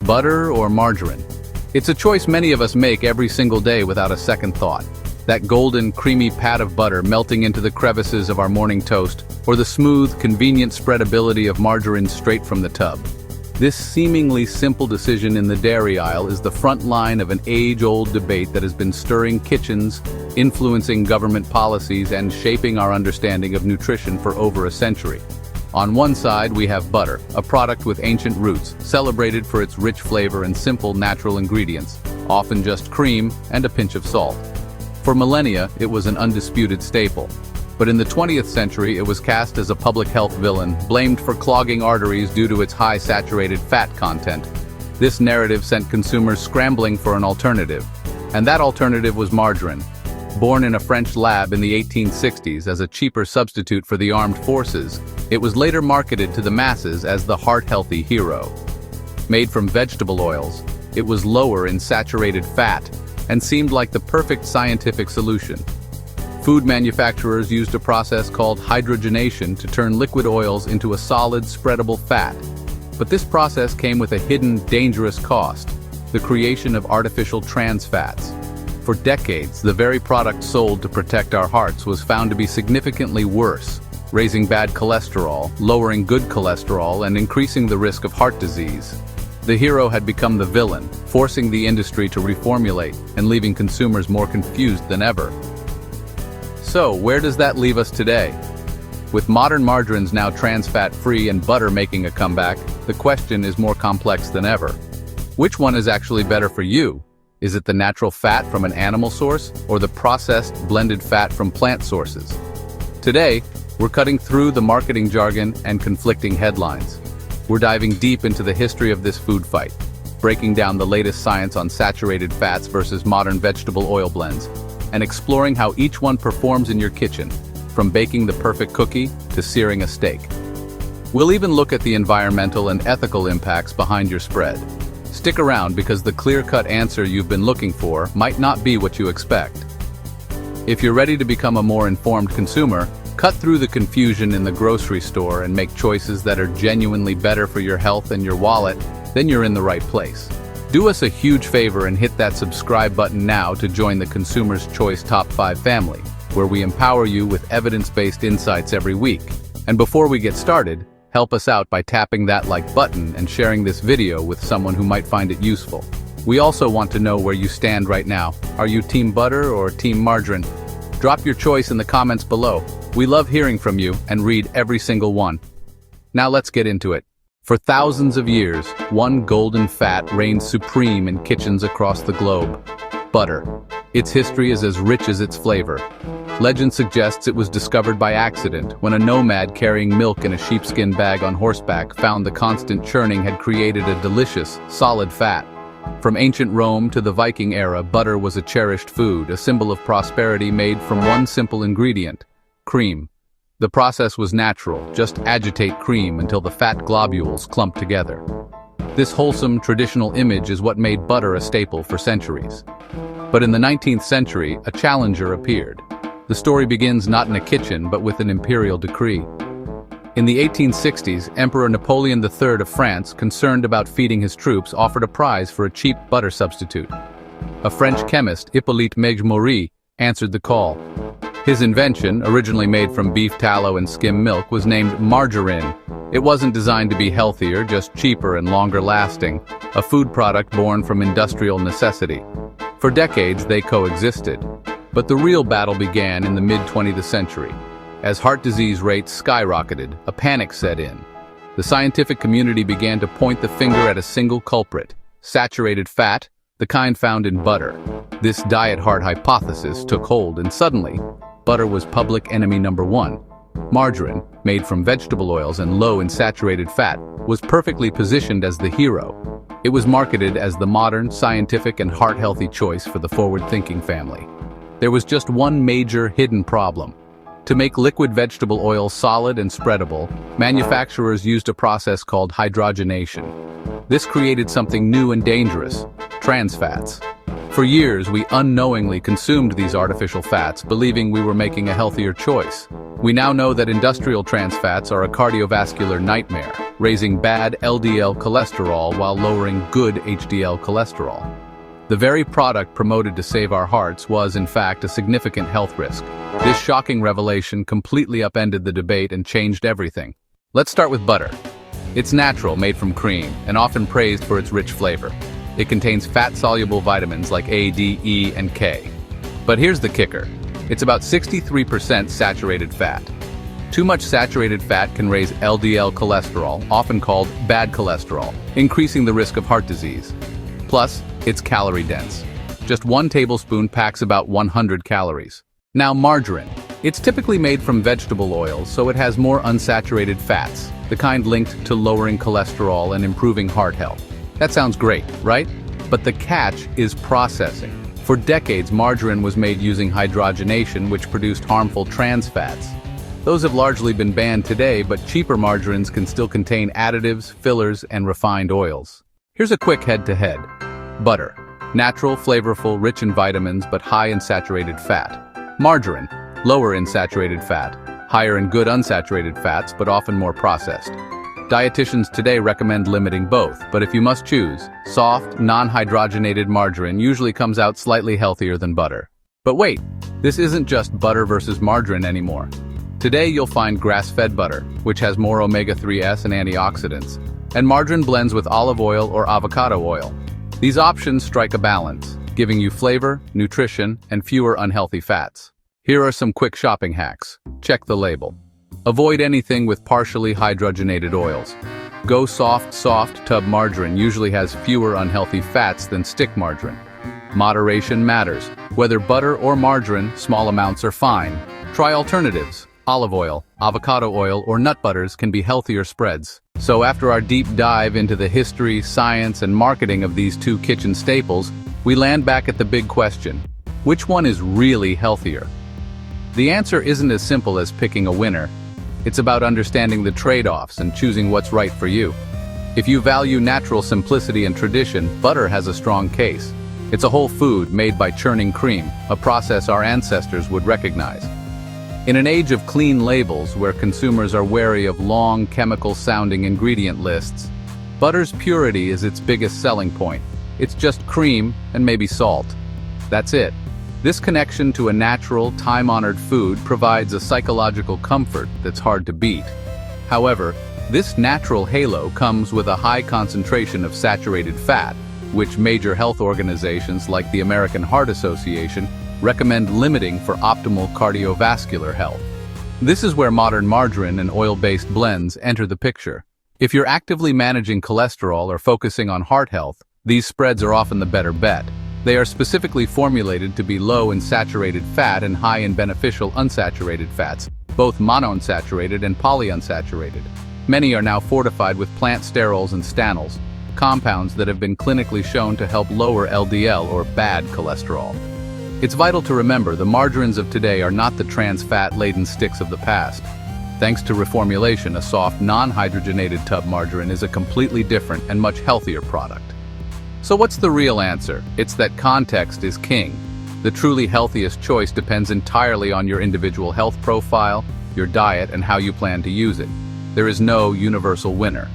Butter or margarine? It's a choice many of us make every single day without a second thought. That golden, creamy pat of butter melting into the crevices of our morning toast, or the smooth, convenient spreadability of margarine straight from the tub. This seemingly simple decision in the dairy aisle is the front line of an age-old debate that has been stirring kitchens, influencing government policies, and shaping our understanding of nutrition for over a century. On one side, we have butter, a product with ancient roots, celebrated for its rich flavor and simple natural ingredients, often just cream and a pinch of salt. For millennia, it was an undisputed staple. But in the 20th century, it was cast as a public health villain, blamed for clogging arteries due to its high saturated fat content. This narrative sent consumers scrambling for an alternative. And that alternative was margarine. Born in a French lab in the 1860s as a cheaper substitute for the armed forces, it was later marketed to the masses as the heart-healthy hero. Made from vegetable oils, it was lower in saturated fat and seemed like the perfect scientific solution. Food manufacturers used a process called hydrogenation to turn liquid oils into a solid, spreadable fat. But this process came with a hidden, dangerous cost: the creation of artificial trans fats. For decades, the very product sold to protect our hearts was found to be significantly worse, raising bad cholesterol, lowering good cholesterol, and increasing the risk of heart disease. The hero had become the villain, forcing the industry to reformulate and leaving consumers more confused than ever. So, where does that leave us today? With modern margarines now trans fat-free and butter making a comeback, the question is more complex than ever. Which one is actually better for you? Is it the natural fat from an animal source, or the processed, blended fat from plant sources? Today, we're cutting through the marketing jargon and conflicting headlines. We're diving deep into the history of this food fight, breaking down the latest science on saturated fats versus modern vegetable oil blends, and exploring how each one performs in your kitchen, from baking the perfect cookie to searing a steak. We'll even look at the environmental and ethical impacts behind your spread. Stick around, because the clear-cut answer you've been looking for might not be what you expect. If you're ready to become a more informed consumer, cut through the confusion in the grocery store and make choices that are genuinely better for your health and your wallet, then you're in the right place. Do us a huge favor and hit that subscribe button now to join the Consumer's Choice Top 5 family, where we empower you with evidence-based insights every week. And before we get started, help us out by tapping that like button and sharing this video with someone who might find it useful. We also want to know where you stand right now. Are you Team Butter or Team Margarine? Drop your choice in the comments below. We love hearing from you and read every single one. Now let's get into it. For thousands of years, one golden fat reigned supreme in kitchens across the globe: butter. Its history is as rich as its flavor. Legend suggests it was discovered by accident when a nomad carrying milk in a sheepskin bag on horseback found the constant churning had created a delicious, solid fat. From ancient Rome to the Viking era, butter was a cherished food, a symbol of prosperity made from one simple ingredient: cream. The process was natural: just agitate cream until the fat globules clump together. This wholesome, traditional image is what made butter a staple for centuries. But in the 19th century, a challenger appeared. The story begins not in a kitchen, but with an imperial decree. In the 1860s, Emperor Napoleon III of France, concerned about feeding his troops, offered a prize for a cheap butter substitute. A French chemist, Hippolyte Maigre, answered the call. His invention, originally made from beef tallow and skim milk, was named margarine. It wasn't designed to be healthier, just cheaper and longer lasting, a food product born from industrial necessity. For decades, they coexisted. But the real battle began in the mid-20th century. As heart disease rates skyrocketed, a panic set in. The scientific community began to point the finger at a single culprit: saturated fat, the kind found in butter. This diet heart hypothesis took hold, and suddenly, butter was public enemy number one. Margarine, made from vegetable oils and low in saturated fat, was perfectly positioned as the hero. It was marketed as the modern, scientific, and heart-healthy choice for the forward-thinking family. There was just one major hidden problem. To make liquid vegetable oil solid and spreadable, manufacturers used a process called hydrogenation. This created something new and dangerous: trans fats. For years, we unknowingly consumed these artificial fats, believing we were making a healthier choice. We now know that industrial trans fats are a cardiovascular nightmare. raising bad LDL cholesterol while lowering good HDL cholesterol. The very product promoted to save our hearts was, in fact, a significant health risk. This shocking revelation completely upended the debate and changed everything. Let's start with butter. It's natural, made from cream, and often praised for its rich flavor. It contains fat-soluble vitamins like A, D, E, and K. But here's the kicker. It's about 63% saturated fat. Too much saturated fat can raise LDL cholesterol, often called bad cholesterol, increasing the risk of heart disease. Plus, it's calorie-dense. Just 1 tablespoon packs about 100 calories. Now, margarine. It's typically made from vegetable oils, so it has more unsaturated fats, the kind linked to lowering cholesterol and improving heart health. That sounds great, right? But the catch is processing. For decades, margarine was made using hydrogenation, which produced harmful trans fats. Those have largely been banned today, but cheaper margarines can still contain additives, fillers, and refined oils. Here's a quick head-to-head. Butter. Natural, flavorful, rich in vitamins, but high in saturated fat. Margarine. Lower in saturated fat. Higher in good unsaturated fats, but often more processed. Dietitians today recommend limiting both, but if you must choose, soft, non-hydrogenated margarine usually comes out slightly healthier than butter. But wait, this isn't just butter versus margarine anymore. Today you'll find grass-fed butter, which has more omega-3s and antioxidants, and margarine blends with olive oil or avocado oil. These options strike a balance, giving you flavor, nutrition, and fewer unhealthy fats. Here are some quick shopping hacks. Check the label. Avoid anything with partially hydrogenated oils. Go soft tub margarine usually has fewer unhealthy fats than stick margarine. Moderation matters. Whether butter or margarine, small amounts are fine. Try alternatives. Olive oil, avocado oil, or nut butters can be healthier spreads. So after our deep dive into the history, science, and marketing of these two kitchen staples, we land back at the big question. Which one is really healthier? The answer isn't as simple as picking a winner. It's about understanding the trade-offs and choosing what's right for you. If you value natural simplicity and tradition, butter has a strong case. It's a whole food made by churning cream, a process our ancestors would recognize. In an age of clean labels where consumers are wary of long, chemical-sounding ingredient lists, butter's purity is its biggest selling point. It's just cream and maybe salt. That's it. This connection to a natural, time-honored food provides a psychological comfort that's hard to beat. However, this natural halo comes with a high concentration of saturated fat, which major health organizations like the American Heart Association recommend limiting for optimal cardiovascular health. This is where modern margarine and oil-based blends enter the picture. If you're actively managing cholesterol or focusing on heart health, these spreads are often the better bet. They are specifically formulated to be low in saturated fat and high in beneficial unsaturated fats, both monounsaturated and polyunsaturated. Many are now fortified with plant sterols and stanols, compounds that have been clinically shown to help lower LDL or bad cholesterol. It's vital to remember the margarines of today are not the trans fat-laden sticks of the past. Thanks to reformulation, a soft, non-hydrogenated tub margarine is a completely different and much healthier product. So what's the real answer? It's that context is king. The truly healthiest choice depends entirely on your individual health profile, your diet, and how you plan to use it. There is no universal winner.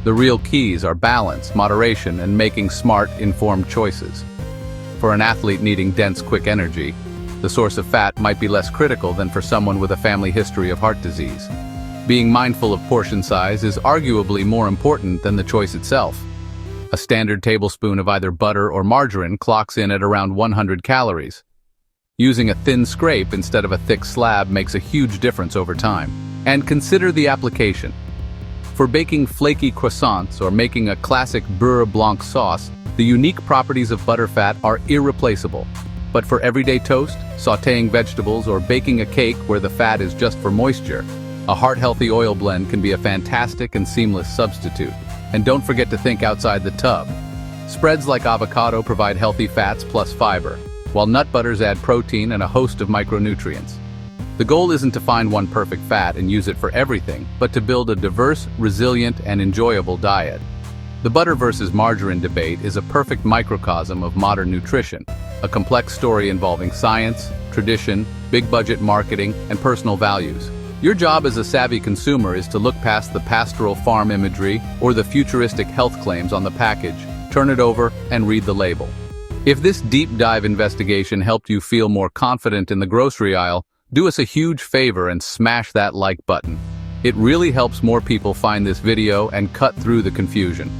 The real keys are balance, moderation, and making smart, informed choices. For an athlete needing dense, quick energy, the source of fat might be less critical than for someone with a family history of heart disease. Being mindful of portion size is arguably more important than the choice itself. A standard tablespoon of either butter or margarine clocks in at around 100 calories. Using a thin scrape instead of a thick slab makes a huge difference over time. And consider the application. For baking flaky croissants or making a classic beurre blanc sauce, the unique properties of butterfat are irreplaceable. But for everyday toast, sautéing vegetables, or baking a cake where the fat is just for moisture, a heart-healthy oil blend can be a fantastic and seamless substitute. And don't forget to think outside the tub. Spreads like avocado provide healthy fats plus fiber, while nut butters add protein and a host of micronutrients. The goal isn't to find one perfect fat and use it for everything, but to build a diverse, resilient, and enjoyable diet. The butter versus margarine debate is a perfect microcosm of modern nutrition, a complex story involving science, tradition, big-budget marketing, and personal values. Your job as a savvy consumer is to look past the pastoral farm imagery or the futuristic health claims on the package, turn it over, and read the label. If this deep dive investigation helped you feel more confident in the grocery aisle, do us a huge favor and smash that like button. It really helps more people find this video and cut through the confusion.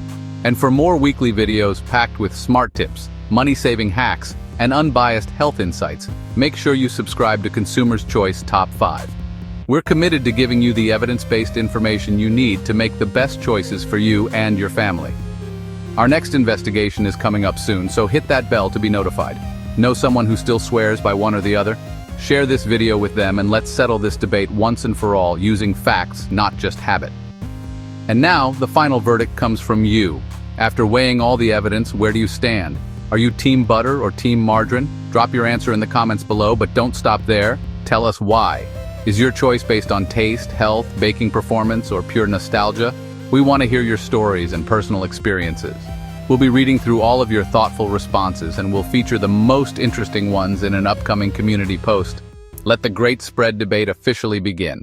And for more weekly videos packed with smart tips, money-saving hacks, and unbiased health insights, make sure you subscribe to Consumer's Choice Top 5. We're committed to giving you the evidence-based information you need to make the best choices for you and your family. Our next investigation is coming up soon, so hit that bell to be notified. Know someone who still swears by one or the other? Share this video with them and let's settle this debate once and for all using facts, not just habit. And now, the final verdict comes from you. After weighing all the evidence, where do you stand? Are you team butter or team margarine? Drop your answer in the comments below, but don't stop there. Tell us why. Is your choice based on taste, health, baking performance, or pure nostalgia? We want to hear your stories and personal experiences. We'll be reading through all of your thoughtful responses and we'll feature the most interesting ones in an upcoming community post. Let the great spread debate officially begin.